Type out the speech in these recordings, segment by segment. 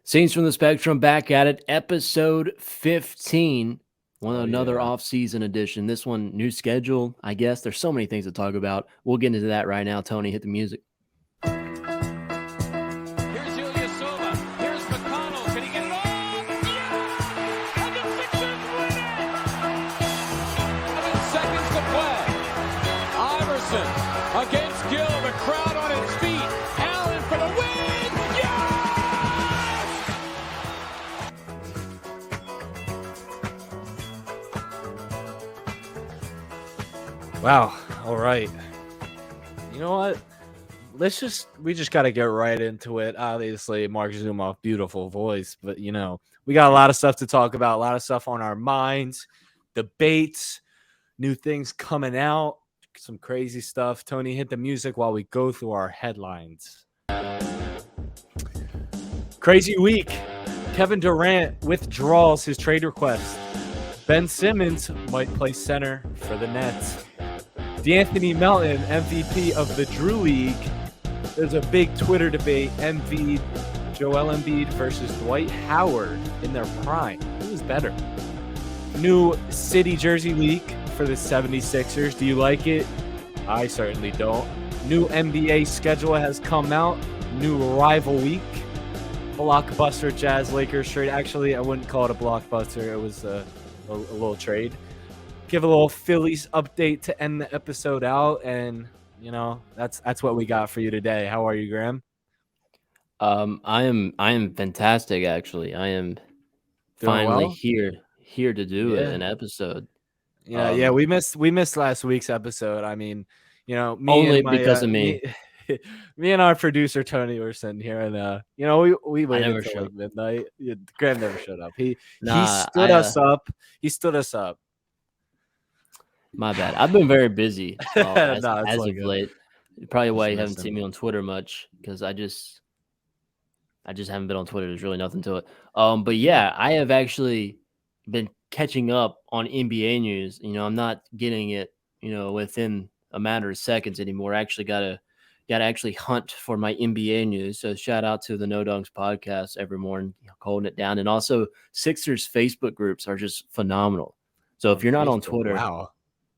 Scenes from the Spectrum back at it, episode 15. Another yeah. off-season edition. This one, new schedule, I guess. There's so many things to talk about. We'll get into that right now. Tony, hit the music. Here's Ilyasova. Here's McConnell. Can he get it off? Yeah! And the Sixers win it! 7 seconds to play. Iverson against Gill. The crowd on its feet. Allen for the win! Yes! Wow. All right. You know what? We just got to get right into it. Obviously, Mark Zumoff, beautiful voice, but we got a lot of stuff to talk about, a lot of stuff on our minds, debates, new things coming out, some crazy stuff. Tony, hit the music while we go through our headlines. Crazy week. Kevin Durant withdraws his trade request. Ben Simmons might play center for the Nets. D'Anthony Melton, MVP of the Drew League. There's a big Twitter debate. Joel Embiid versus Dwight Howard in their prime. Who is better? New City Jersey League for the 76ers. Do you like it? I certainly don't. New NBA schedule has come out. New rival week. Blockbuster Jazz Lakers trade. Actually, I wouldn't call it a blockbuster. It was a little trade. Give a little Phillies update to end the episode out, and that's what we got for you today. How are you, Graham? I am fantastic. Actually, I am finally here to do an episode. Yeah, we missed last week's episode. I mean, because of me. Me and our producer Tony were sitting here, and we waited until like midnight. Graham never showed up. He stood us up. He stood us up. My bad. I've been very busy as of late. Probably why you haven't seen me on Twitter much, because I just haven't been on Twitter. There's really nothing to it. But yeah, I have actually been catching up on NBA news. I'm not getting it, within a matter of seconds anymore. I actually gotta actually hunt for my NBA news. So shout out to the No Dunks podcast every morning, holding it down. And also Sixers Facebook groups are just phenomenal. So if you're not on Twitter,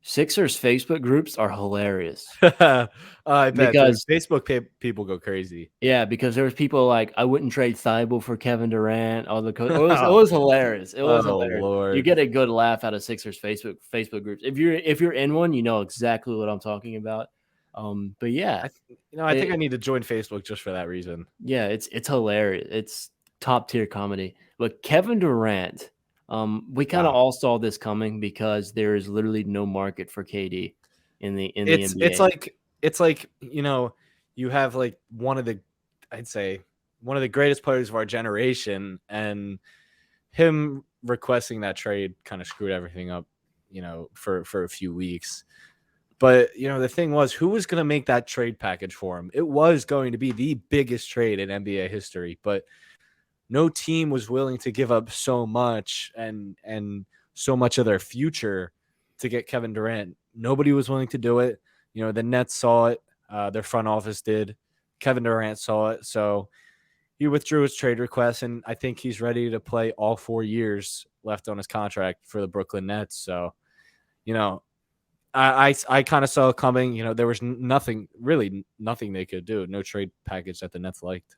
Sixers Facebook groups are hilarious. I bet, because Facebook people go crazy. Yeah, because there was people like, I wouldn't trade Thibault for Kevin Durant. All the it was hilarious. It was hilarious. Lord. You get a good laugh out of Sixers Facebook groups. If you're in one, you know exactly what I'm talking about. But yeah, I think I need to join Facebook just for that reason. Yeah, it's hilarious. It's top tier comedy. But Kevin Durant, we kind of all saw this coming, because there is literally no market for KD in the NBA. It's like you have like one of the greatest players of our generation, and him requesting that trade kind of screwed everything up, for a few weeks. But, the thing was, who was going to make that trade package for him? It was going to be the biggest trade in NBA history, but no team was willing to give up so much and so much of their future to get Kevin Durant. Nobody was willing to do it. The Nets saw it. Their front office did. Kevin Durant saw it. So he withdrew his trade request, and I think he's ready to play all 4 years left on his contract for the Brooklyn Nets. So, I kind of saw it coming. There was nothing they could do. No trade package that the Nets liked.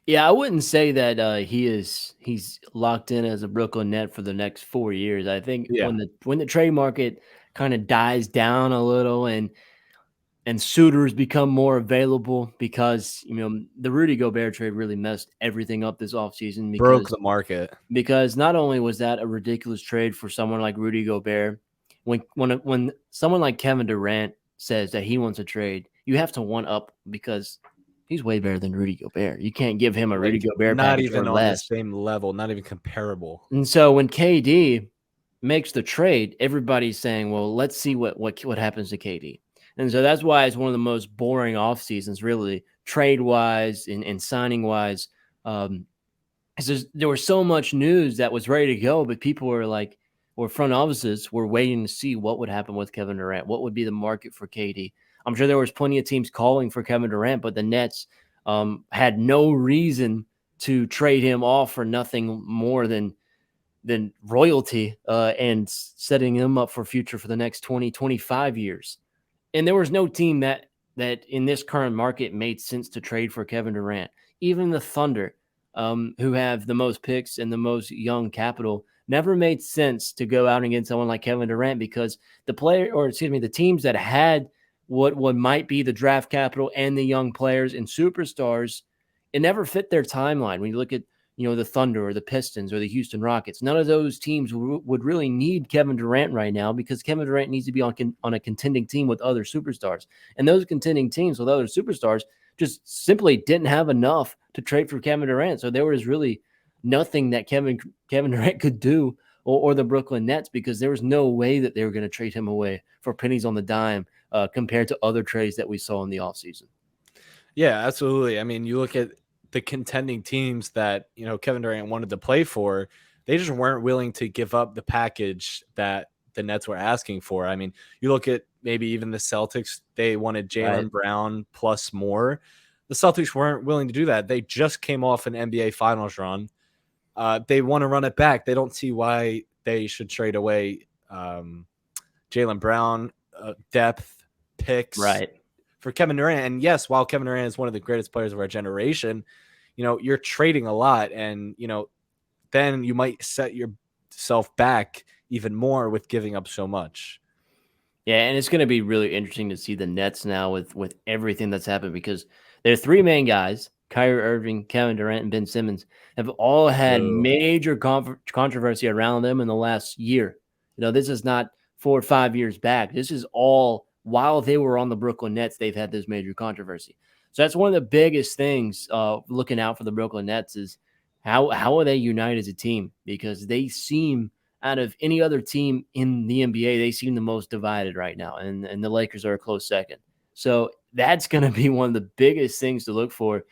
Yeah, I wouldn't say that he's locked in as a Brooklyn Net for the next 4 years. I think when the trade market kind of dies down a little and suitors become more available, because the Rudy Gobert trade really messed everything up this offseason. Broke the market. Because not only was that a ridiculous trade for someone like Rudy Gobert, when someone like Kevin Durant says that he wants a trade, you have to one up, because he's way better than Rudy Gobert. You can't give him a Rudy Gobert not package even for on less. The same level, not even comparable. And so when KD makes the trade, everybody's saying, well, let's see what happens to KD. And so that's why it's one of the most boring off seasons, really, trade-wise and signing-wise. There was so much news that was ready to go, but people were like, or front offices were waiting to see what would happen with Kevin Durant. What would be the market for KD? I'm sure there was plenty of teams calling for Kevin Durant, but the Nets had no reason to trade him off for nothing more than royalty and setting him up for future for the next 20, 25 years. And there was no team that in this current market made sense to trade for Kevin Durant. Even the Thunder, who have the most picks and the most young capital, never made sense to go out and get someone like Kevin Durant because the teams that had what might be the draft capital and the young players and superstars, it never fit their timeline. When you look at the Thunder or the Pistons or the Houston Rockets, none of those teams would really need Kevin Durant right now because Kevin Durant needs to be on a contending team with other superstars. And those contending teams with other superstars just simply didn't have enough to trade for Kevin Durant. So there was really nothing that Kevin Durant could do or the Brooklyn Nets, because there was no way that they were going to trade him away for pennies on the dime compared to other trades that we saw in the offseason. Yeah, absolutely. I mean, you look at the contending teams that, Kevin Durant wanted to play for, they just weren't willing to give up the package that the Nets were asking for. I mean, you look at maybe even the Celtics, they wanted Jaylen Brown plus more. The Celtics weren't willing to do that. They just came off an NBA Finals run. They want to run it back. They don't see why they should trade away Jaylen Brown, depth, picks, for Kevin Durant. And yes, while Kevin Durant is one of the greatest players of our generation, you're trading a lot, and then you might set yourself back even more with giving up so much. Yeah, and it's going to be really interesting to see the Nets now with everything that's happened, because their three main guys, Kyrie Irving, Kevin Durant, and Ben Simmons, have all had major controversy around them in the last year. This is not 4 or 5 years back. This is all while they were on the Brooklyn Nets. They've had this major controversy. So that's one of the biggest things looking out for the Brooklyn Nets is how are they united as a team, because they seem, out of any other team in the NBA, they seem the most divided right now, and the Lakers are a close second. So that's going to be one of the biggest things to look for,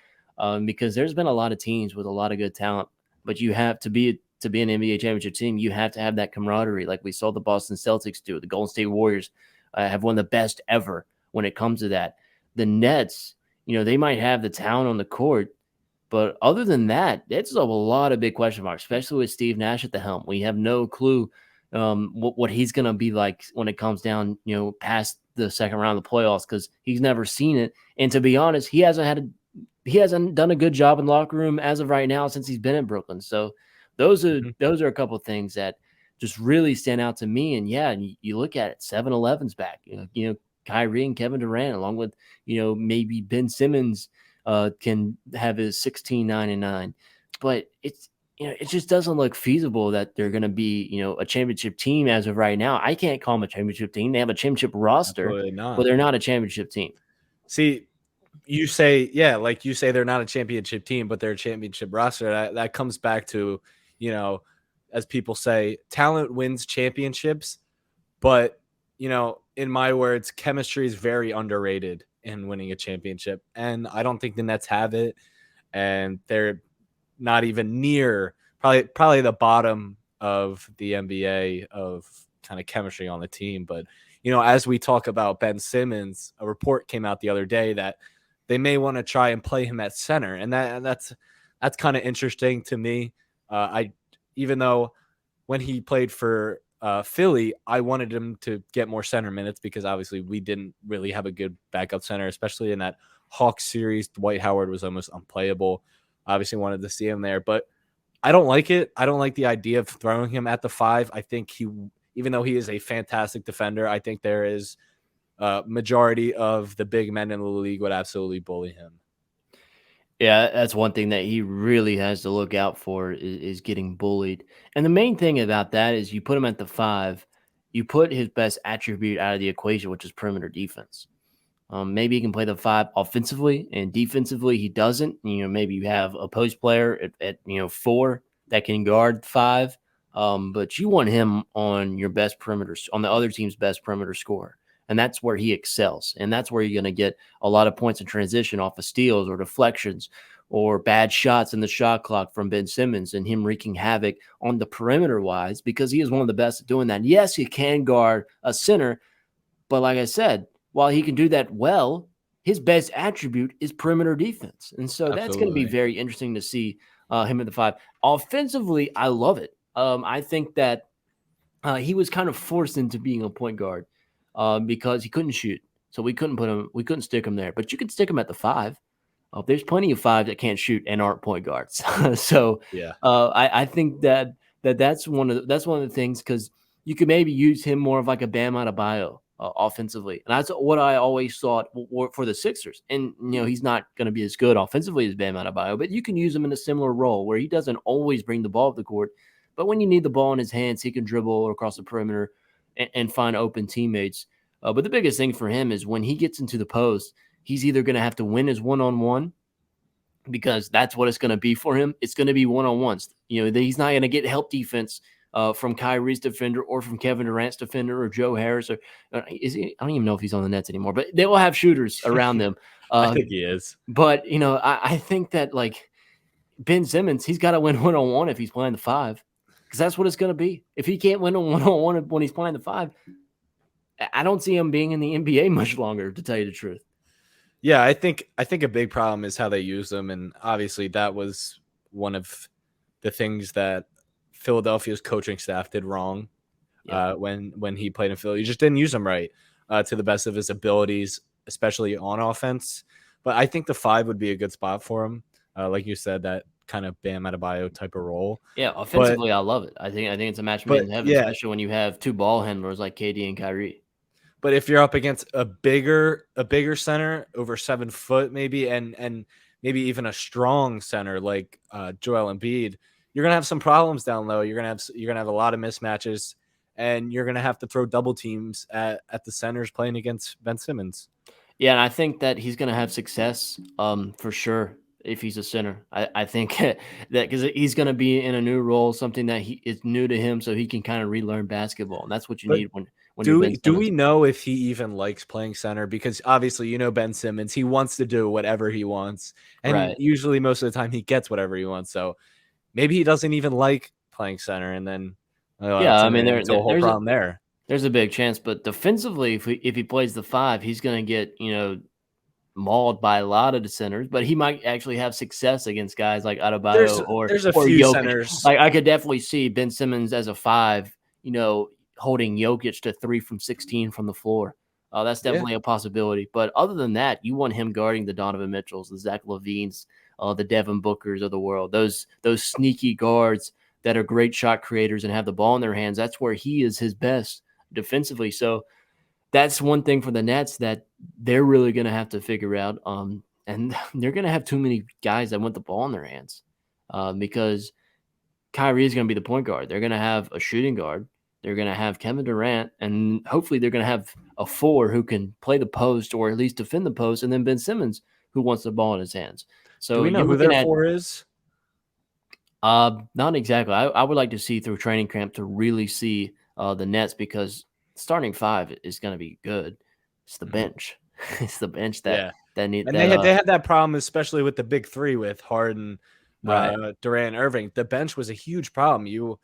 because there's been a lot of teams with a lot of good talent, but you have to be an NBA championship team. You have to have that camaraderie, like we saw the Boston Celtics do. The Golden State Warriors have one of the best ever when it comes to that. The Nets, they might have the talent on the court, but other than that, it's a lot of big question marks, especially with Steve Nash at the helm. We have no clue what he's going to be like when it comes down, past the second round of the playoffs, because he's never seen it. And to be honest, he hasn't done a good job in the locker room as of right now since he's been in Brooklyn. So those are a couple of things that just really stand out to me. And yeah, you look at it, 7-Eleven's back. Kyrie and Kevin Durant, along with maybe Ben Simmons can have his 16.99, but it just doesn't look feasible that they're going to be a championship team as of right now. I can't call them a championship team. They have a championship roster, but they're not a championship team. See, you say they're not a championship team, but they're a championship roster. That comes back to as people say, talent wins championships, but in my words, chemistry is very underrated in winning a championship. And I don't think the Nets have it. And they're not even near probably the bottom of the NBA of kind of chemistry on the team. But, as we talk about Ben Simmons, a report came out the other day that they may want to try and play him at center. And that's kind of interesting to me. Even though when he played for Philly, I wanted him to get more center minutes, because obviously we didn't really have a good backup center, especially in that Hawks series. Dwight Howard was almost unplayable. Obviously wanted to see him there, but I don't like it. I don't like the idea of throwing him at the 5. I think even though he is a fantastic defender, I think there is a majority of the big men in the league would absolutely bully him. Yeah, that's one thing that he really has to look out for is getting bullied. And the main thing about that is you put him at the 5, you put his best attribute out of the equation, which is perimeter defense. Maybe he can play the 5 offensively, and defensively he doesn't. Maybe you have a post player at 4 that can guard 5, but you want him on your best perimeter, on the other team's best perimeter scorer. And that's where he excels. And that's where you're going to get a lot of points in transition off of steals or deflections or bad shots in the shot clock from Ben Simmons, and him wreaking havoc on the perimeter wise, because he is one of the best at doing that. Yes, he can guard a center, but like I said, while he can do that well, his best attribute is perimeter defense. And so that's going to be very interesting to see him at the 5. Offensively, I love it. I think that he was kind of forced into being a point guard because he couldn't shoot. So we couldn't stick him there. But you could stick him at the 5. There's plenty of 5 that can't shoot and aren't point guards. So yeah, I think that's one of the things, because you could maybe use him more of like a Bam Adebayo offensively, and that's what I always thought for the Sixers. And he's not going to be as good offensively as Bam Adebayo, but you can use him in a similar role where he doesn't always bring the ball up the court, but when you need the ball in his hands, he can dribble across the perimeter and find open teammates. But the biggest thing for him is when he gets into the post, he's either going to have to win his one-on-one, because that's what it's going to be for him. It's going to be one-on-ones. He's not going to get help defense from Kyrie's defender or from Kevin Durant's defender or Joe Harris. Or is he? I don't even know if he's on the Nets anymore, but they will have shooters around them. I think he is. But, I think that, like, Ben Simmons, he's got to win one-on-one if he's playing the 5, because that's what it's going to be. If he can't win a one-on-one when he's playing the 5, I don't see him being in the NBA much longer, to tell you the truth. Yeah, I think a big problem is how they use them, and obviously that was one of the things that Philadelphia's coaching staff did wrong when he played in Philly. He just didn't use them right to the best of his abilities, especially on offense. But I think the 5 would be a good spot for him, like you said, that kind of Bam Adebayo type of role. Yeah, offensively, I love it. I think it's a match made in heaven, especially when you have 2 ball handlers like KD and Kyrie. But if you're up against a bigger center, over 7 foot maybe, and maybe even a strong center like Joel Embiid, you're gonna have some problems down low. You're gonna have a lot of mismatches, and you're gonna have to throw double teams at the centers playing against Ben Simmons. Yeah, and I think that he's gonna have success for sure if he's a center. I think that because he's gonna be in a new role, something that is new to him, so he can kind of relearn basketball, and that's what you need when. Do we know if he even likes playing center? Because obviously, Ben Simmons, he wants to do whatever he wants. And usually most of the time he gets whatever he wants. So maybe he doesn't even like playing center. And then, there's a whole problem there. There's a big chance. But defensively, if he plays the 5, he's going to get, mauled by a lot of the centers. But he might actually have success against guys like Adebayo or few Jokic. Centers. Like, I could definitely see Ben Simmons as a 5, holding Jokic to 3 from 16 from the floor. That's definitely a possibility. But other than that, you want him guarding the Donovan Mitchells, the Zach LaVines, the Devin Bookers of the world, those sneaky guards that are great shot creators and have the ball in their hands. That's where he is his best defensively. So that's one thing for the Nets that they're really going to have to figure out. And they're going to have too many guys that want the ball in their hands because Kyrie is going to be the point guard. They're going to have a shooting guard. They're going to have Kevin Durant, and hopefully they're going to have a 4 who can play the post or at least defend the post, and then Ben Simmons who wants the ball in his hands. So do we know who their 4 is? Not exactly. I would like to see through training camp to really see the Nets, because starting 5 is going to be good. It's the bench. It's the bench that need. And they had that problem, especially with the big 3 with Harden, Durant, Irving. The bench was a huge problem. You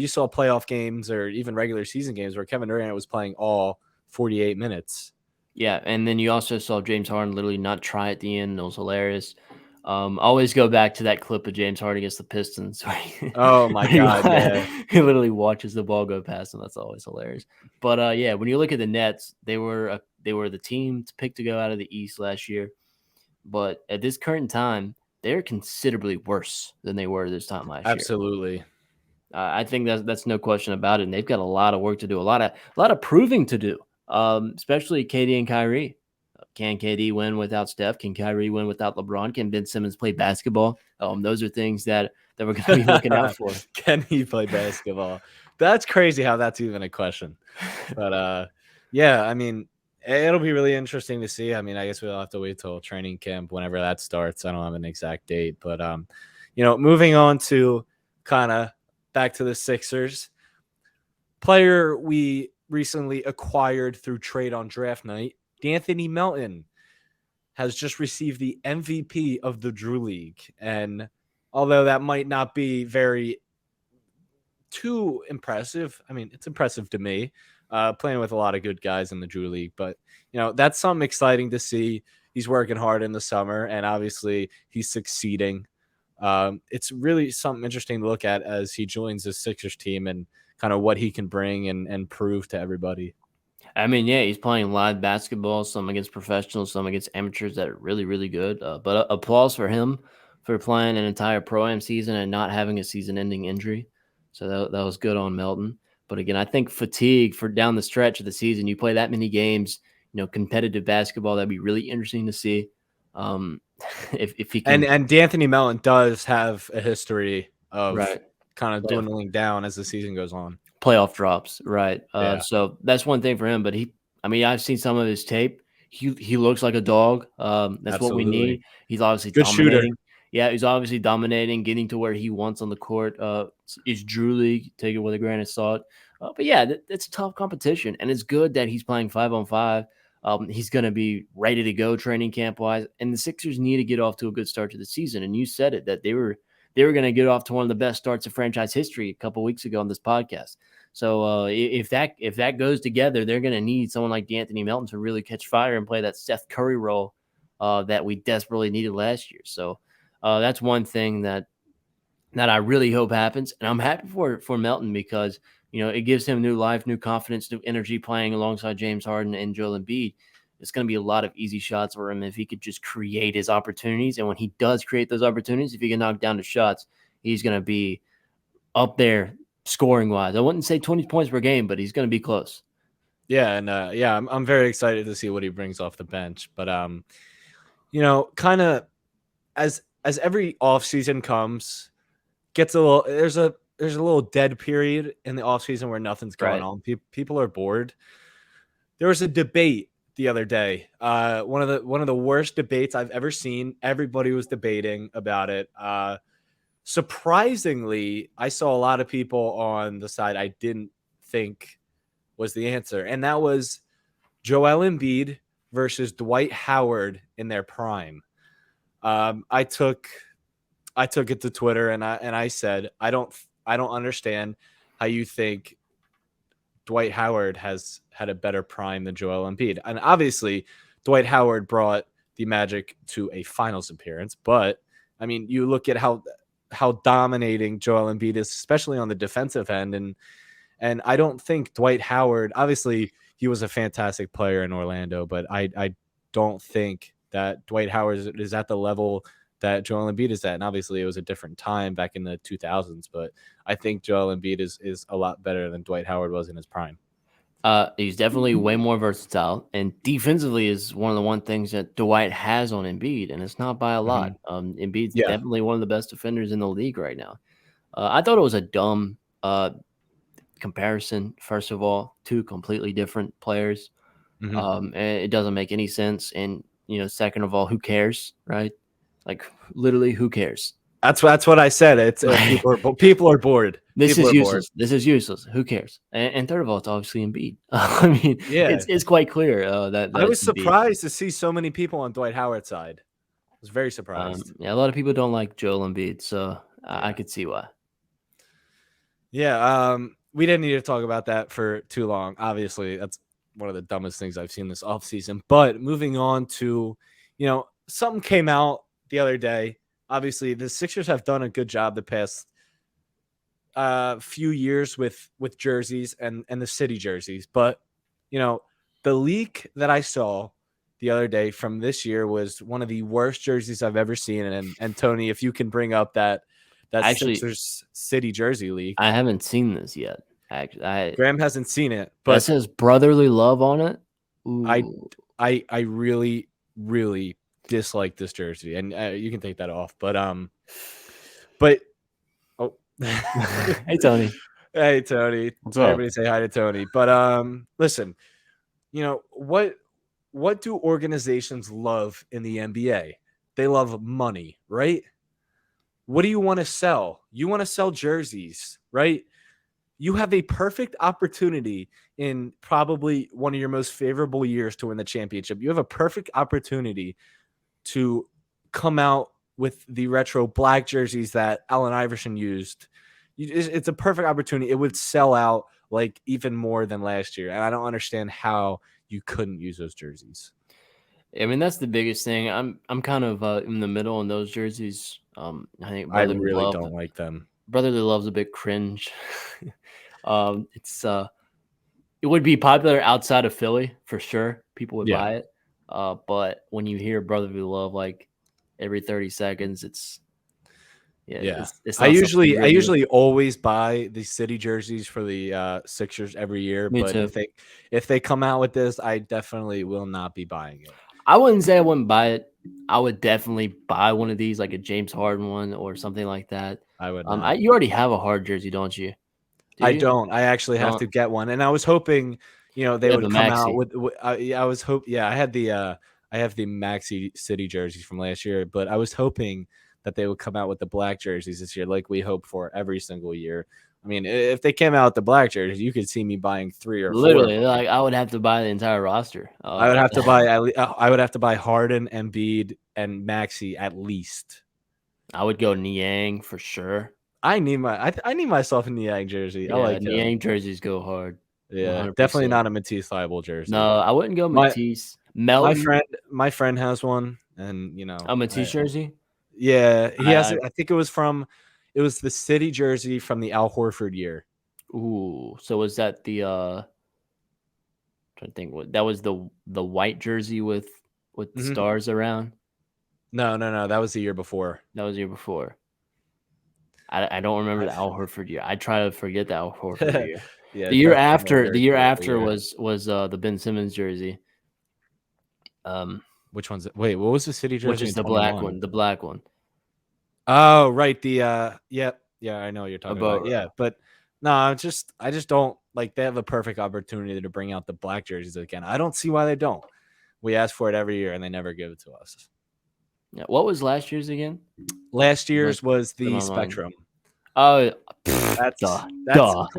saw playoff games or even regular season games where Kevin Durant was playing all 48 minutes. Yeah, and then you also saw James Harden literally not try at the end. It was hilarious. Always go back to that clip of James Harden against the Pistons. Oh my God! He literally watches the ball go past him. That's always hilarious. But when you look at the Nets, they were the team to pick to go out of the East last year. But at this current time, they're considerably worse than they were this time last year. Absolutely. I think that's no question about it. And they've got a lot of work to do, a lot of proving to do, especially KD and Kyrie. Can KD win without Steph? Can Kyrie win without LeBron? Can Ben Simmons play basketball? Those are things that we're going to be looking out for. Can he play basketball? That's crazy how that's even a question. But it'll be really interesting to see. I mean, I guess we'll have to wait till training camp whenever that starts. I don't have an exact date, but moving on to kind of back to the Sixers. Player we recently acquired through trade on draft night, D'Anthony Melton, has just received the MVP of the Drew League. And although that might not be very too impressive, I mean, it's impressive to me, playing with a lot of good guys in the Drew League. But, that's something exciting to see. He's working hard in the summer, and obviously he's succeeding. It's really something interesting to look at as he joins the Sixers team and kind of what he can bring and prove to everybody. I mean, yeah, he's playing live basketball, some against professionals, some against amateurs that are really, really good. But applause for him for playing an entire Pro-Am season and not having a season-ending injury. So that was good on Melton. But again, I think fatigue for down the stretch of the season, you play that many games, competitive basketball, that'd be really interesting to see. If he can. And D'Anthony Melton does have a history of kind of dwindling down as the season goes on. Playoff drops, right? So that's one thing for him. But I've seen some of his tape. He looks like a dog. That's Absolutely. What we need. He's obviously good dominating. Shooter. Yeah, he's obviously dominating, getting to where he wants on the court. It's Drew League, take it with a grain of salt. But yeah, it's tough competition, and it's good that he's playing 5-on-5. He's going to be ready to go training camp wise, and the Sixers need to get off to a good start to the season. And you said it, that they were going to get off to one of the best starts of franchise history a couple weeks ago on this podcast. So if that goes together, they're going to need someone like D'Anthony Melton to really catch fire and play that Steph Curry role that we desperately needed last year. So that's one thing that I really hope happens, and I'm happy for Melton because it gives him new life, new confidence, new energy playing alongside James Harden and Joel Embiid. It's going to be a lot of easy shots for him if he could just create his opportunities. And when he does create those opportunities, if he can knock down the shots, he's going to be up there scoring wise. I wouldn't say 20 points per game, but he's going to be close. Yeah. And I'm very excited to see what he brings off the bench. But, kind of as every offseason comes, there's a little dead period in the offseason where nothing's going on. People are bored. There was a debate the other day. One of the worst debates I've ever seen. Everybody was debating about it. Surprisingly, I saw a lot of people on the side I didn't think was the answer, and that was Joel Embiid versus Dwight Howard in their prime. I took it to Twitter and I said, I don't understand how you think Dwight Howard has had a better prime than Joel Embiid. And obviously, Dwight Howard brought the Magic to a finals appearance. But, I mean, you look at how dominating Joel Embiid is, especially on the defensive end. And I don't think Dwight Howard, obviously, he was a fantastic player in Orlando, but I don't think that Dwight Howard is at the level that Joel Embiid is at. And obviously it was a different time back in the 2000s, but I think Joel Embiid is a lot better than Dwight Howard was in his prime. He's definitely way more versatile, and defensively is one of the things that Dwight has on Embiid, and it's not by a lot. Embiid's definitely one of the best defenders in the league right now. I thought it was a dumb comparison, first of all, two completely different players. And it doesn't make any sense. And, second of all, who cares, right? Like, literally, who cares? That's what I said. It's people are bored. This is useless. This is useless. Who cares? And third of all, it's obviously Embiid. I mean, it's quite clear that I was surprised to see so many people on Dwight Howard's side. I was very surprised. A lot of people don't like Joel Embiid, so I could see why. Yeah, we didn't need to talk about that for too long. Obviously, that's one of the dumbest things I've seen this offseason. But moving on to, something came out the other day. Obviously, the Sixers have done a good job the past few years with jerseys and the city jerseys. But, the leak that I saw the other day from this year was one of the worst jerseys I've ever seen. And Tony, if you can bring up that Sixers city jersey leak. I haven't seen this yet. Actually, Graham hasn't seen it, but it says brotherly love on it. Ooh. I really, really dislike this jersey, and you can take that off. But oh, hey Tony, everybody say hi to Tony. But listen, what do organizations love in the NBA? They love money, right? What do you want to sell? You want to sell jerseys, right? You have a perfect opportunity in probably one of your most favorable years to win the championship. You have a perfect opportunity to come out with the retro black jerseys that Allen Iverson used. It's a perfect opportunity. It would sell out like even more than last year. And I don't understand how you couldn't use those jerseys. I mean, that's the biggest thing. I'm kind of in the middle in those jerseys. I think I really don't like them. Brotherly Love's a bit cringe. It's it would be popular outside of Philly for sure. People would buy it. But when you hear Brotherly Love like every 30 seconds, it's It's I usually always buy the city jerseys for the Sixers every year. Me but too. if they come out with this, I definitely will not be buying it. I wouldn't say I wouldn't buy it. I would definitely buy one of these, like a James Harden one or something like that. I would. You already have a hard jersey, don't you? I don't. I actually have to get one, and I was hoping, they would come out with. I was I had the I have the Maxi City jerseys from last year, but I was hoping that they would come out with the black jerseys this year, like we hope for every single year. I mean, if they came out with the black jerseys, you could see me buying 3 or 4. Literally, like I would have to buy the entire roster. I would have to buy. I would have to buy Harden, Embiid, and Maxi at least. I would go Niang for sure. I need myself a Niang jersey. Yeah, I like Niang jerseys go hard. Yeah, 100%. Definitely not a Matisse Thybulle jersey. No, I wouldn't go Matisse. My friend has one, and a Matisse jersey. Yeah, he has it. I think it was the city jersey from the Al Horford year. Ooh, so was that the I'm trying to think what that was the white jersey with the stars around? No, that was the year before. That was the year before. I don't remember the Al Horford year. I try to forget the Al Horford year. Yeah, the year after was the Ben Simmons jersey. Which one's it? Wait, what was the city jersey? Which is the black one? The black one. Oh, right. The yeah, I know what you're talking about. Yeah, but no, I just don't like. They have a perfect opportunity to bring out the black jerseys again. I don't see why they don't. We ask for it every year, and they never give it to us. Yeah. What was last year's again? Last year's was the Spectrum. Oh, that's come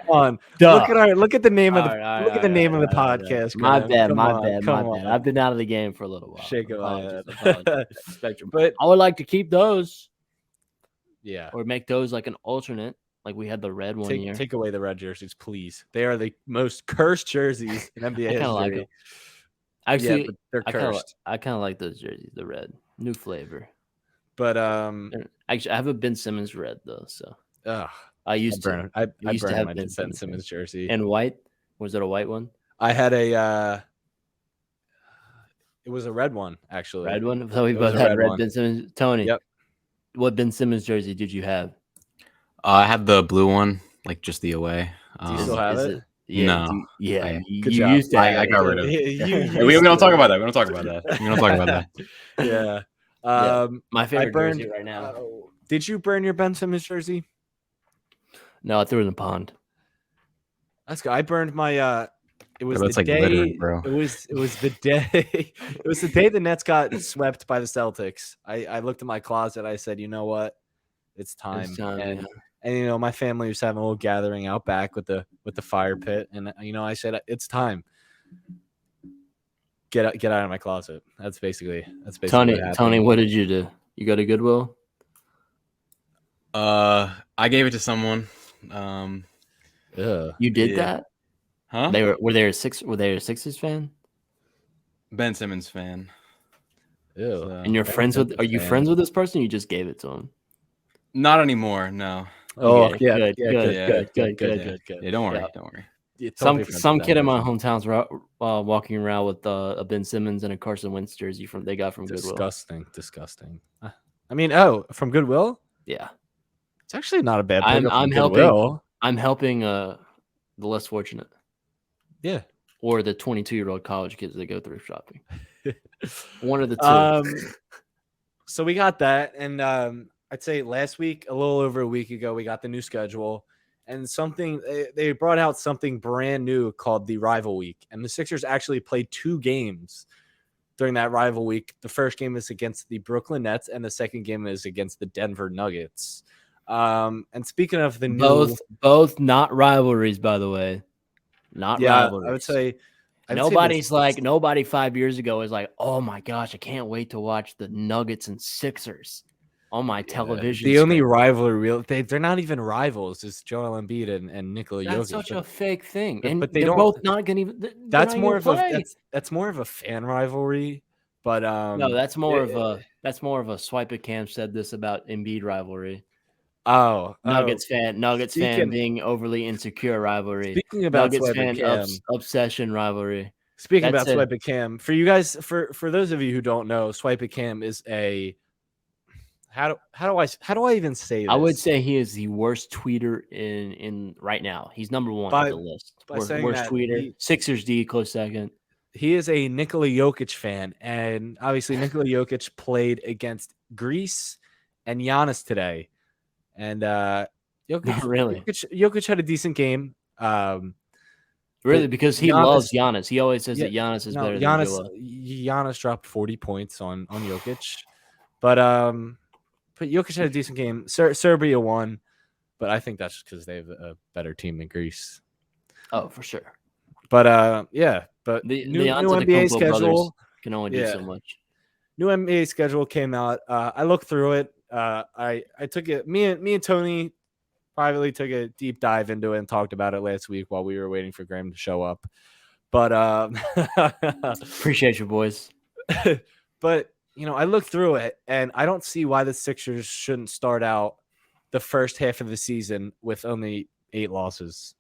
on. Look at the name of the name of the podcast. My bad. I've been out of the game for a little while. Shake it out. Spectrum, but I would like to keep those. Yeah, or make those like an alternate, like we had the red one year. Take away the red jerseys, please. They are the most cursed jerseys in NBA history. Like them. Actually, yeah, they're cursed. I kind of like those jerseys, the red, new flavor. But actually, I have a Ben Simmons red though, so. I used to have my Ben Simmons jersey. And white? Was it a white one? I had a it was a red one, actually. Red one? So we both had red Ben Simmons. Tony. Yep. What Ben Simmons jersey did you have? I had the blue one, like just the away. Do you still have it? Yeah. No. You used to I got rid of it. We don't talk about that. We don't talk about that. Yeah. My favorite jersey right now. Did you burn your Ben Simmons jersey? No, I threw it in the pond. That's good. I burned my it was the day it was the day it was the day the Nets got swept by the Celtics. I looked at my closet, I said, you know what? It's time. And my family was having a little gathering out back with the fire pit, and I said, it's time. Get out of my closet. That's basically Tony, what did you do? You go to Goodwill? I gave it to someone. You did that? Huh? Were they a Sixers fan? Ben Simmons fan. Ew. So, and you're friends with? Are you friends with this person? Or you just gave it to him? Not anymore. No. Oh, good. Yeah, don't worry. Some kid in my hometown's walking around with a Ben Simmons and a Carson Wentz jersey they got from Goodwill. Disgusting. I mean, from Goodwill? Yeah. It's actually not a bad pickup. I'm helping the less fortunate. Yeah. Or the 22-year-old college kids that go thrift shopping. One of the two. So we got that, and I'd say last week, a little over a week ago, we got the new schedule, and they brought out something brand new called the Rival Week, and the Sixers actually played 2 games during that Rival Week. The first game is against the Brooklyn Nets, and the second game is against the Denver Nuggets. And speaking of the both not rivalries, by the way, rivalries. I would say nobody 5 years ago is like, oh my gosh, I can't wait to watch the Nuggets and Sixers on my television. The only rivalry, they're not even rivals. It's Joel Embiid and Nikola Jokic. That's such a fake thing, but they're both not going to even. That's more of a fan rivalry But no, that's more of a swipe at Cam said this about Embiid rivalry. Nuggets fan being overly insecure rivalry. Speaking about Nuggets swipe fan at Cam, obsession rivalry. Speaking about swipe at Cam, for you guys, for those of you who don't know, swipe at Cam is a how do I even say this? I would say he is the worst tweeter in right now. He's number one on the list. Worst tweeter. Sixers D close second. He is a Nikola Jokic fan, and obviously Nikola Jokic played against Greece and Giannis today, and Jokic had a decent game. Really, because he loves Giannis. He always says that Giannis is better than Joel. Giannis dropped 40 points on Jokic, but Jokic had a decent game. Serbia won, but I think that's because they have a better team than Greece. Oh, for sure. But but the new NBA schedule can only do so much. New NBA schedule came out. I looked through it. I took it. Me and Tony privately took a deep dive into it and talked about it last week while we were waiting for Graeme to show up. But appreciate you, boys. But I looked through it and I don't see why the Sixers shouldn't start out the first half of the season with only 8 losses.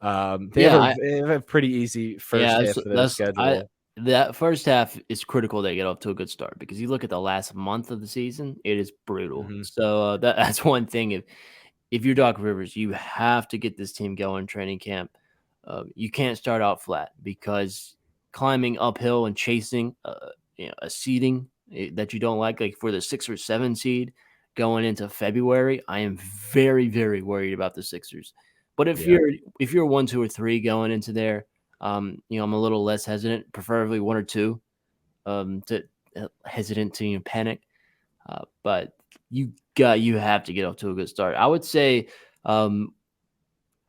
They have a pretty easy first half of the schedule. That first half is critical to get off to a good start because you look at the last month of the season, it is brutal. Mm-hmm. So that's one thing. If you're Doc Rivers, you have to get this team going training camp. You can't start out flat because climbing uphill and chasing a seeding that you don't like for the 6 or 7 seed going into February, I am very, very worried about the Sixers. But if you're 1, 2, or 3 going into there, I'm a little less hesitant, preferably 1 or 2, hesitant to panic. But you have to get off to a good start. I would say one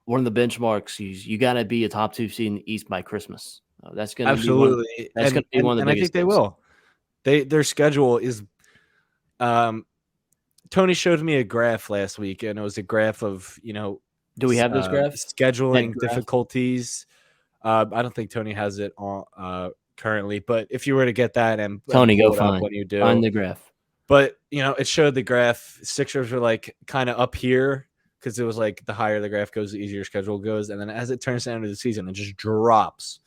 of the benchmarks you got to be a top 2 seed in the East by Christmas. That's going to be one of the biggest. And I think they will. Their schedule is. Tony showed me a graph last week, and it was a graph of Do we have this graph? Scheduling difficulties. I don't think Tony has it on currently, but if you were to get that and Tony, go find when you do find the graph. But it showed the graph. Sixers were like kind of up here because it was like the higher the graph goes, the easier schedule goes, and then as it turns down to the season, it just drops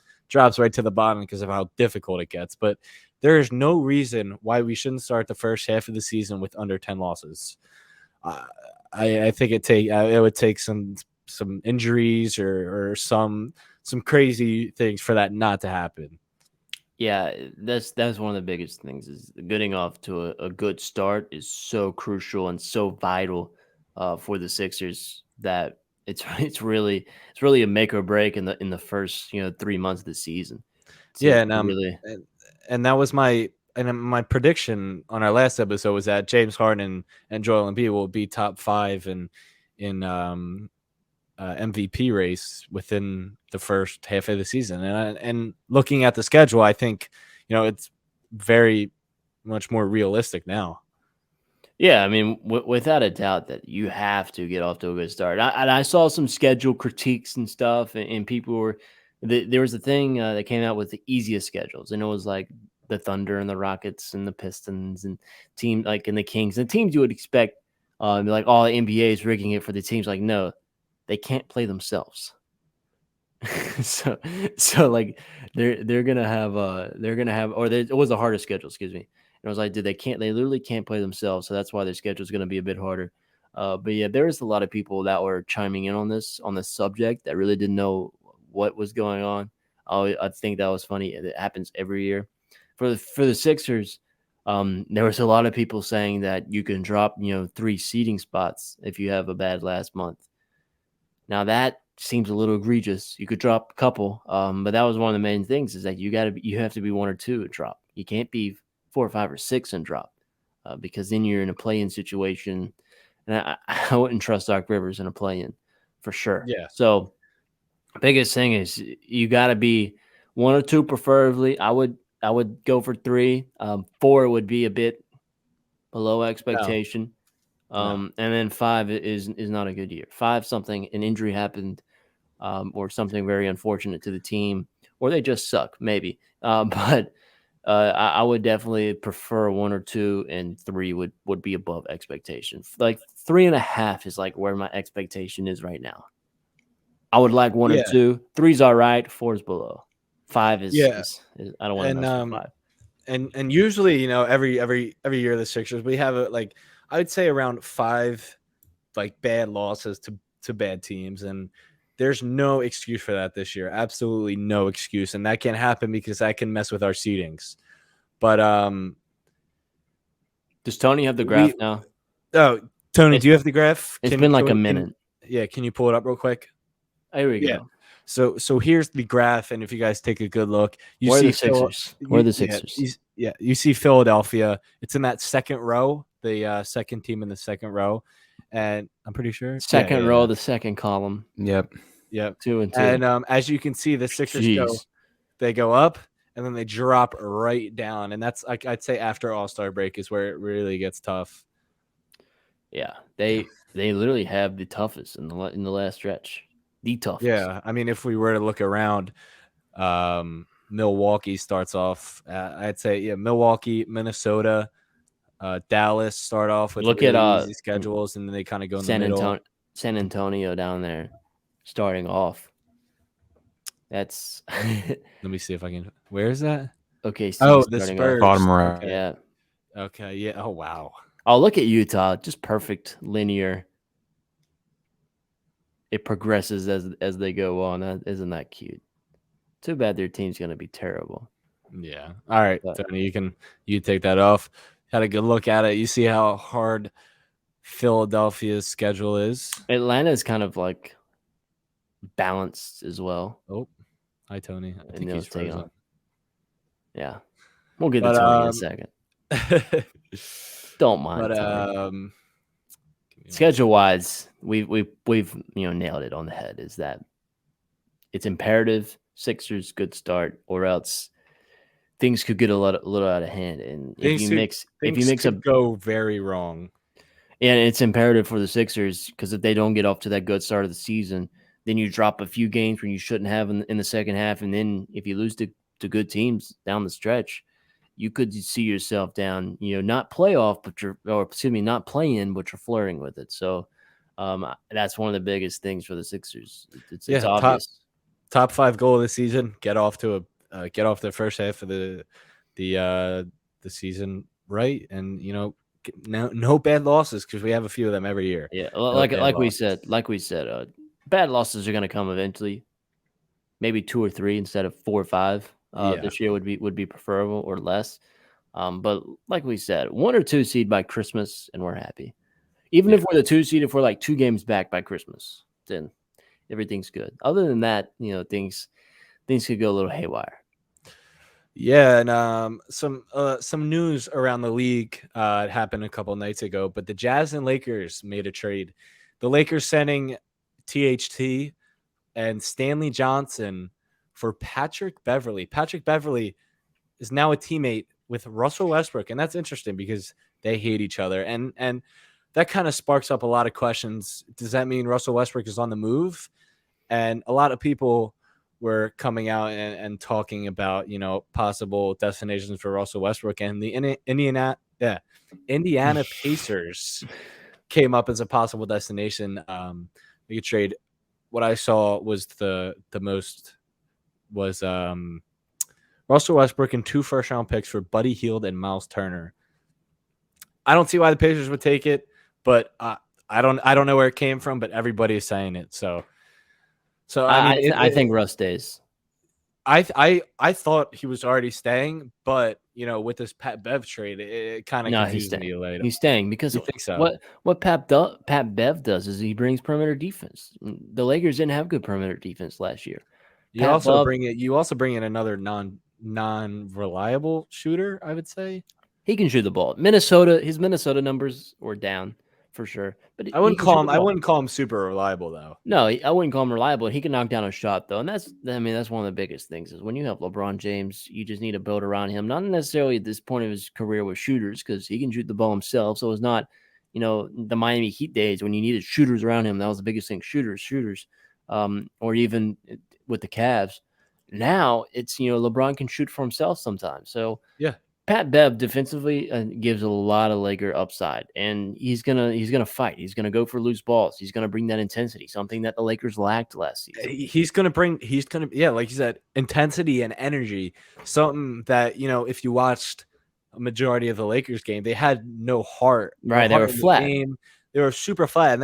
right to the bottom because of how difficult it gets. But there is no reason why we shouldn't start the first half of the season with under 10 losses. I think it would take some injuries or some crazy things for that not to happen. Yeah, that's one of the biggest things is getting off to a good start is so crucial and so vital for the Sixers that it's really a make or break in the first 3 months of the season. And that was my prediction on our last episode was that James Harden and Joel Embiid will be top 5 in MVP race within the first half of the season. And looking at the schedule, I think it's very much more realistic now. Yeah, I mean, without a doubt that you have to get off to a good start. I saw some schedule critiques and stuff, and people were there was a thing that came out with the easiest schedules, and it was like the Thunder and the Rockets and the Pistons and team and the Kings, and teams you would expect like the NBA is rigging it for the teams. Like, no, they can't play themselves. so like they're gonna have it was a harder schedule, excuse me. And I was like, they literally can't play themselves, so that's why their schedule is gonna be a bit harder. But yeah, there is a lot of people that were chiming in on this subject that really didn't know what was going on. I think that was funny. It happens every year. For the Sixers, there was a lot of people saying that you can drop 3 seeding spots if you have a bad last month. Now that seems a little egregious. You could drop a couple, but that was one of the main things is that you have to be 1 or 2 and drop. You can't be 4 or 5 or 6 and drop because then you're in a play-in situation. And I wouldn't trust Doc Rivers in a play-in for sure. Yeah. So biggest thing is you got to be 1 or 2 preferably. I would go for 3. 4 would be a bit below expectation. No. And then 5 is not a good year. 5, an injury happened, or something very unfortunate to the team, or they just suck, maybe. But I would definitely prefer 1 or 2, and 3 would be above expectation. Like 3.5 is like where my expectation is right now. I would like 1 or 2. 3's all right. 4 is below. 5 is I don't want to mess with 5. And usually, every year the Sixers, we have I would say around 5 like bad losses to bad teams, and there's no excuse for that this year. Absolutely no excuse, and that can't happen because that can mess with our seedings. But does Tony have the graph now? Oh, Tony, do you have the graph? It's been like a minute. Can you pull it up real quick? There we go. So here's the graph, and if you guys take a good look, you Where see the Sixers. Where the Sixers? You see Philadelphia. It's in that second row, the second team in the second row, and I'm pretty sure second row, the second column. Yep. 2 and 2. And as you can see, the Sixers go up, and then they drop right down, and that's I'd say after All-Star break is where it really gets tough. Yeah, they literally have the toughest in the last stretch. The toughest. Yeah, I mean, if we were to look around, Milwaukee starts off. I'd say Milwaukee, Minnesota, Dallas start off with easy schedules, and then they kind of go in the middle. San Antonio down there, starting off. That's. Let me see if I can. Where is that? Okay. The Spurs. Bottom right. Okay. Yeah. Okay. Yeah. Oh wow. Oh, look at Utah. Just perfect linear. It progresses as they go on. Isn't that cute? Too bad their team's going to be terrible. Yeah. All right, Tony, you take that off. Had a good look at it. You see how hard Philadelphia's schedule is. Atlanta's kind of like balanced as well. Oh, hi Tony. I think he's frozen. Yeah, we'll get to Tony in a second. Don't mind. Tony. Schedule-wise, we've nailed it on the head. Is that it's imperative Sixers good start, or else things could get a little out of hand. And if you mix go very wrong. And it's imperative for the Sixers because if they don't get off to that good start of the season, then you drop a few games when you shouldn't have in the second half, and then if you lose to good teams down the stretch, you could see yourself down, not playoff, not playing, but you're flirting with it. So that's one of the biggest things for the Sixers. It's obvious. Top 5 goal of the season: get off the first half of the season right, and no bad losses because we have a few of them every year. Yeah, like we said, bad losses are going to come eventually. Maybe 2 or 3 instead of 4 or 5. This year would be preferable, or less. But like we said, 1 or 2 seed by Christmas, and we're happy. Even if we're the 2 seed, if we're like 2 games back by Christmas, then everything's good. Other than that, things could go a little haywire. Yeah, and some news around the league happened a couple nights ago, but the Jazz and Lakers made a trade. The Lakers sending THT and Stanley Johnson for Patrick Beverley. Patrick Beverley is now a teammate with Russell Westbrook, and that's interesting because they hate each other, and that kind of sparks up a lot of questions. Does that mean Russell Westbrook is on the move? And a lot of people were coming out and talking about, possible destinations for Russell Westbrook, and the Indiana Pacers came up as a possible destination. They could trade. What I saw was the most was Russell Westbrook and 2 first-round picks for Buddy Hield and Miles Turner. I don't see why the Pacers would take it, but I don't know where it came from, but everybody is saying it. So I think Russ stays. I thought he was already staying, but with this Pat Bev trade, it kind of confused me later. He's staying because you think so? What Pat Bev does is he brings perimeter defense. The Lakers didn't have good perimeter defense last year. You also bring in another non-reliable shooter, I would say. He can shoot the ball. His Minnesota numbers were down for sure, but I wouldn't call him super reliable though. No, I wouldn't call him reliable. He can knock down a shot though, and that's one of the biggest things is when you have LeBron James, you just need to build around him. Not necessarily at this point of his career with shooters because he can shoot the ball himself. So it's not, the Miami Heat days when you needed shooters around him. That was the biggest thing. Shooters, or even with the Cavs. Now it's, LeBron can shoot for himself sometimes. So Yeah. Pat Bev defensively gives a lot of Laker upside, and he's gonna fight. He's gonna go for loose balls. He's gonna bring that intensity, something that the Lakers lacked last season. He's gonna like you said, intensity and energy. Something that if you watched a majority of the Lakers game, they had no heart. Right, they were flat. They were super flat, and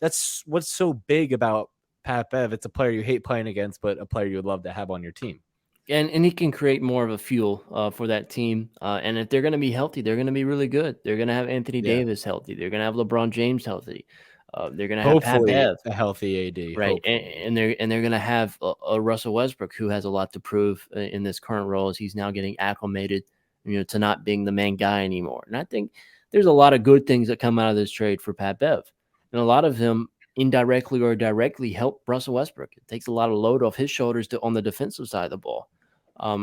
that's what's so big about Pat Bev. It's a player you hate playing against, but a player you would love to have on your team. And he can create more of a fuel for that team. And if they're going to be healthy, they're going to be really good. They're going to have Anthony Davis healthy. They're going to have LeBron James healthy. They're going to have Pat Bev, a healthy AD, right? And they're going to have a Russell Westbrook who has a lot to prove in this current role as he's now getting acclimated, to not being the main guy anymore. And I think there's a lot of good things that come out of this trade for Pat Bev, and a lot of them indirectly or directly help Russell Westbrook. It takes a lot of load off his shoulders on the defensive side of the ball.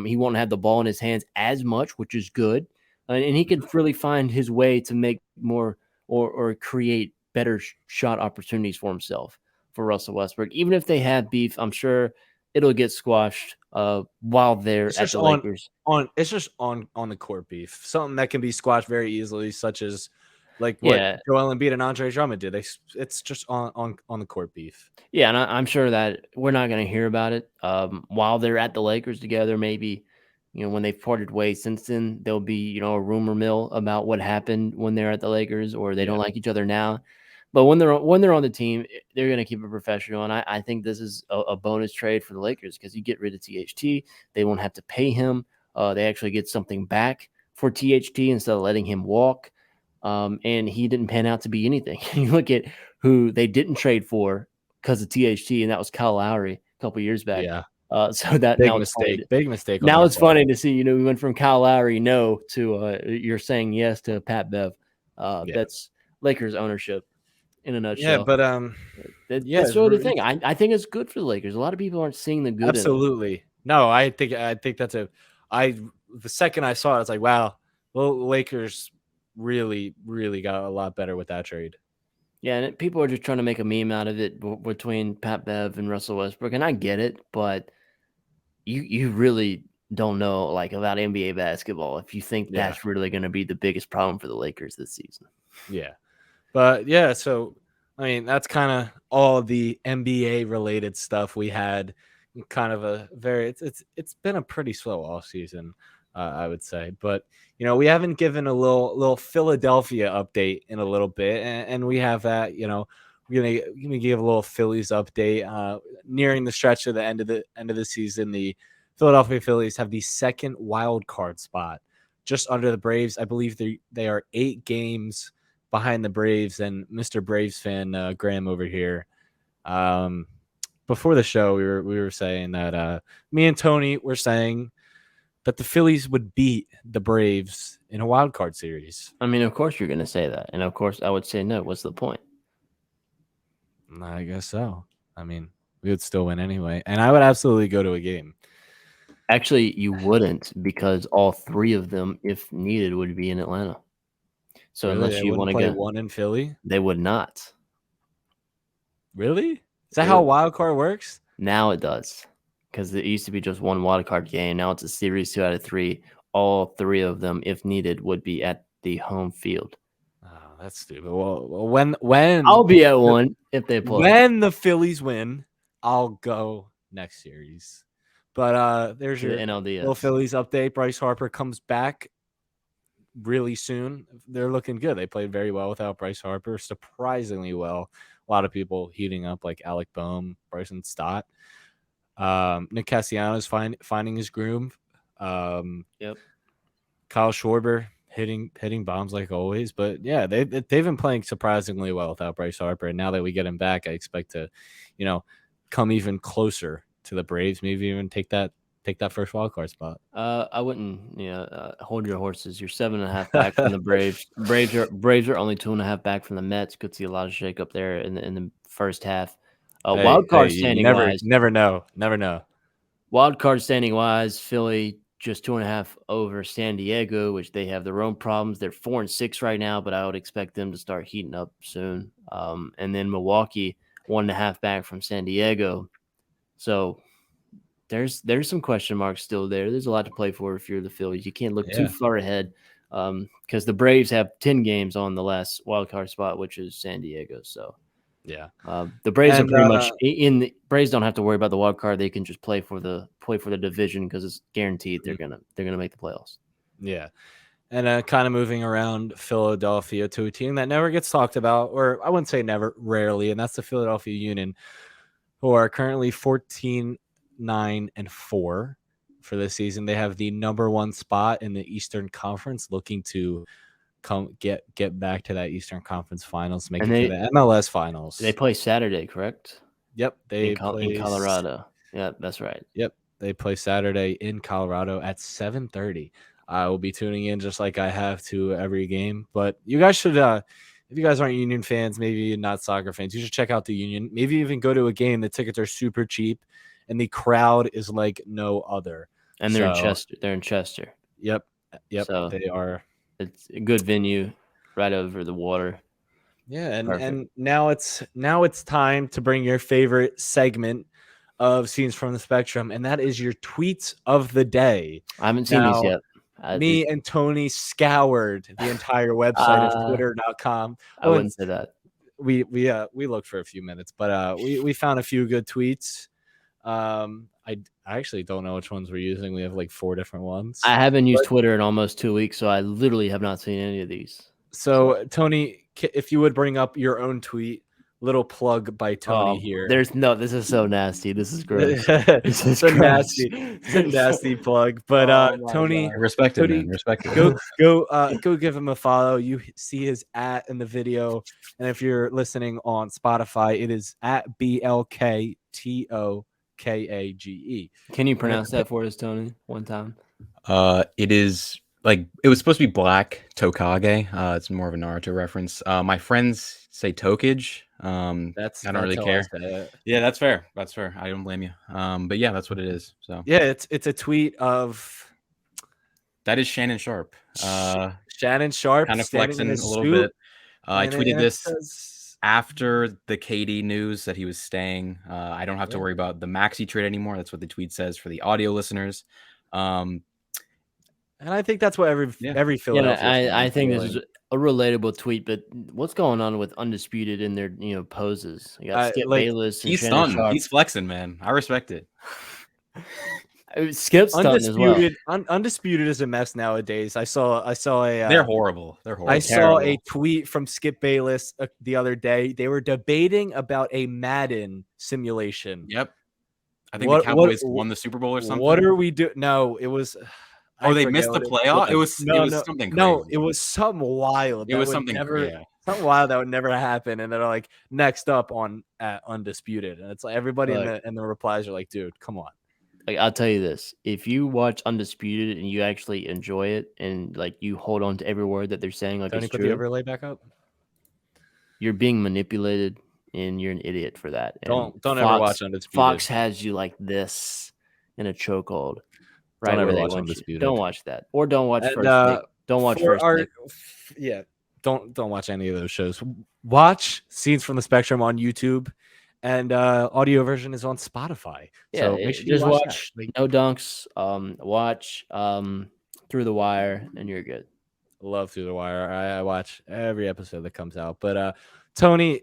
He won't have the ball in his hands as much, which is good. And he can really find his way to make more or create better shot opportunities for himself, for Russell Westbrook. Even if they have beef, I'm sure it'll get squashed while they're at the Lakers. It's just on the court beef. Something that can be squashed very easily, such as like what Joel Embiid and Andre Drummond did. It's just on the court beef. Yeah, and I'm sure that we're not going to hear about it while they're at the Lakers together. Maybe, when they've parted ways since then, there'll be, a rumor mill about what happened when they're at the Lakers, or they don't like each other now. But when they're on the team, they're going to keep it professional. And I think this is a bonus trade for the Lakers because you get rid of THT. They won't have to pay him. They actually get something back for THT instead of letting him walk. And he didn't pan out to be anything. You look at who they didn't trade for because of THT, and that was Kyle Lowry a couple years back. Yeah. So that big mistake. Now it's funny to see, we went from Kyle Lowry to you're saying yes to Pat Bev. That's Lakers ownership in a nutshell. Yeah, but that's really the thing. I think it's good for the Lakers. A lot of people aren't seeing the good. Absolutely. In it. No, I think that's the second I saw it, I was like, wow, well, the Lakers really, really got a lot better with that trade. Yeah, and people are just trying to make a meme out of it between Pat Bev and Russell Westbrook, and I get it, but you really don't know about NBA basketball if you think that's really going to be the biggest problem for the Lakers this season. Yeah, but yeah, so I mean that's kind of all the NBA related stuff we had. Kind of a very it's been a pretty slow off season. I would say, but we haven't given a little Philadelphia update in a little bit, and we have that. We're gonna give a little Phillies update. Nearing the stretch of the end of the season, the Philadelphia Phillies have the second wild card spot, just under the Braves. I believe they are 8 games behind the Braves, and Mr. Braves fan Graham over here. Before the show, we were saying that me and Tony were saying that the Phillies would beat the Braves in a wild card series. I mean, of course you're going to say that. And of course I would say no. What's the point? I guess so. I mean, we would still win anyway. And I would absolutely go to a game. Actually, you wouldn't, because all 3 of them, if needed, would be in Atlanta. So really? Unless you want to play one in Philly, they would not. Really? Is that how wild card works? Now it does. Because it used to be just one wild card game. Now it's a series 2 out of 3. All 3 of them, if needed, would be at the home field. Oh, that's stupid. Well, when I'll be at one if they play. When the Phillies win, I'll go next series. But there's your NLDS. Little Phillies update. Bryce Harper comes back really soon. They're looking good. They played very well without Bryce Harper, surprisingly well. A lot of people heating up like Alec Boehm, Bryson Stott. Nick Castellanos finding his groove. Yep. Kyle Schwarber hitting bombs like always. But yeah, they've been playing surprisingly well without Bryce Harper. And now that we get him back, I expect to, come even closer to the Braves. Maybe even take that first wild card spot. I wouldn't, hold your horses. You're 7.5 back from the Braves. Braves are only 2.5 back from the Mets. Could see a lot of shake up there in the first half. Wild card standing wise, never know. Wild card standing wise, Philly just 2.5 over San Diego, which they have their own problems. They're 4-6 right now, but I would expect them to start heating up soon. And then Milwaukee 1.5 back from San Diego. So there's some question marks still there. There's a lot to play for if you're the Phillies. You can't look too far ahead because the Braves have 10 games on the last wild card spot, which is San Diego. So yeah, the Braves are pretty much in the Braves don't have to worry about the wild card. They can just play for the division because it's guaranteed they're gonna make the playoffs. Yeah. And kind of moving around Philadelphia to a team that never gets talked about, or I wouldn't say never, rarely, and that's the Philadelphia Union, who are currently 14-9-4 for this season. They have the number 1 spot in the Eastern Conference, looking to get back to that Eastern Conference Finals, make it to the MLS Finals. They play Saturday, correct? Yep, they play in Colorado. Yeah, that's right. Yep, they play Saturday in Colorado at 7:30. I will be tuning in just like I have to every game. But you guys should, if you guys aren't Union fans, maybe not soccer fans, you should check out the Union. Maybe even go to a game. The tickets are super cheap, and the crowd is like no other. And they're in Chester. They're in Chester. Yep. So they are. It's a good venue, right over the water. Yeah, and now it's time to bring your favorite segment of Scenes from the Spectrum, and that is your tweets of the day. I haven't seen these yet. Me and Tony scoured the entire website of Twitter.com. I wouldn't say that. We looked for a few minutes, but we found a few good tweets. I actually don't know which ones we're using. We have like 4 different ones. I haven't used Twitter in almost 2 weeks, so I literally have not seen any of these. So Tony, if you would bring up your own tweet. Little plug by Tony here. This is so nasty. This is gross. This is so nasty. It's a nasty plug. But Tony, respect it, man. Respect it. Go give him a follow. You see his @ in the video, and if you're listening on Spotify, it is @BLKTOKAGE. Can you pronounce that for us, Tony? One time. It is. Like, it was supposed to be Black Tokage. It's more of a Naruto reference. My friends say Tokage. I don't really care. Yeah, that's fair. That's fair. I don't blame you. But yeah, that's what it is. So yeah, it's a tweet of that is Shannon Sharp. Shannon Sharp kind of flexing a little bit. I tweeted this after the KD news that he was staying. I don't have to worry about the Maxey trade anymore. That's what the tweet says for the audio listeners. And I think that's what every Philadelphia. Yeah, I think this is a relatable tweet. But what's going on with Undisputed in their poses? You got Skip Bayless. And he's stunned. He's flexing, man. I respect it. Skip's stunned as well. Undisputed is a mess nowadays. I saw a. They're horrible. They're horrible. I saw a tweet from Skip Bayless the other day. They were debating about a Madden simulation. Yep. I think the Cowboys won the Super Bowl or something. What are we doing? No, it was. Oh, they missed the playoff? It was something crazy. No, it was something wild. It was something something wild that would never happen. And they're like, next up on Undisputed. And it's like everybody in the replies are like, dude, come on. Like, I'll tell you this. If you watch Undisputed and you actually enjoy it and like you hold on to every word that they're saying, like it's true. Put the overlay back up. You're being manipulated and you're an idiot for that. Don't ever watch Undisputed. Fox has you like this in a chokehold. Right, don't ever watch Undisputed. Don't watch that, or don't watch First Take. Don't watch First Take. Yeah, don't watch any of those shows. Watch Scenes from the Spectrum on YouTube, and audio version is on Spotify. Yeah, so make sure you just watch No Dunks. Watch Through the Wire, and you're good. Love Through the Wire. I watch every episode that comes out. But Tony,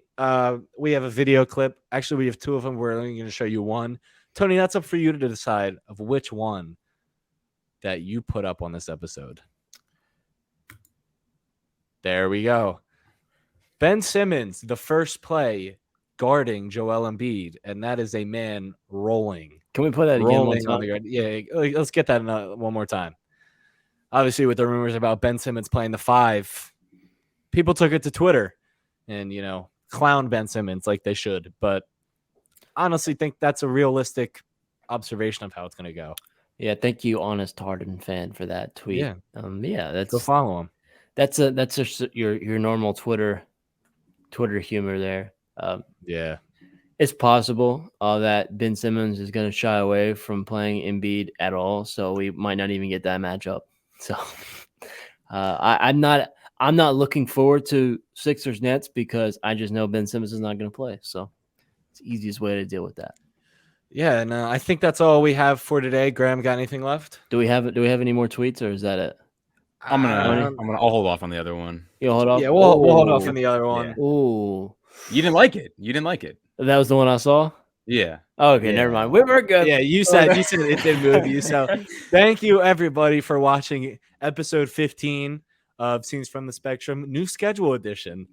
we have a video clip. Actually, we have 2 of them. We're only going to show you one. Tony, that's up for you to decide of which one that you put up on this episode. There we go. Ben Simmons, the first play guarding Joel Embiid, and that is a man rolling. Can we play that again? One time? Yeah, let's get that one more time. Obviously, with the rumors about Ben Simmons playing the 5, people took it to Twitter and, clown Ben Simmons like they should. But honestly, think that's a realistic observation of how it's going to go. Yeah, thank you, Honest Harden fan, for that tweet. Yeah, that's go follow him. That's just your normal Twitter humor there. Yeah, it's possible that Ben Simmons is going to shy away from playing Embiid at all, so we might not even get that matchup. So I'm not looking forward to Sixers Nets because I just know Ben Simmons is not going to play. So it's the easiest way to deal with that. Yeah, and I think that's all we have for today. Graham, got anything left? Do we have any more tweets, or is that it? I'll hold off on the other one. You hold off. Yeah, we'll hold off on the other one. Yeah. Ooh, you didn't like it. That was the one I saw. Yeah. Oh, okay, never mind. We're good. Yeah, you said it did move you. So thank you everybody for watching episode 15 of Scenes from the Spectrum, new schedule edition.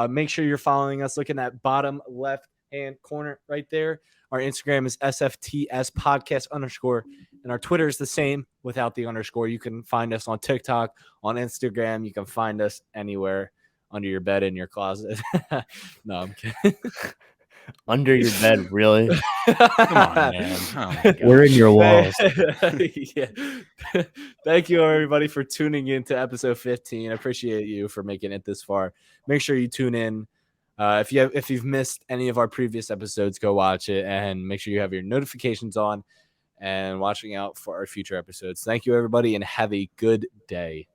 Make sure you're following us. Looking at bottom left hand corner right there. Our Instagram is SFTS podcast _ and our Twitter is the same without the underscore. You can find us on TikTok, on Instagram. You can find us anywhere under your bed, in your closet. No, I'm kidding. Under your bed, really? Come on, man. Oh, we're in your walls. Yeah. Thank you, everybody, for tuning in to episode 15. I appreciate you for making it this far. Make sure you tune in. If you've missed any of our previous episodes, go watch it and make sure you have your notifications on and watching out for our future episodes. Thank you, everybody, and have a good day.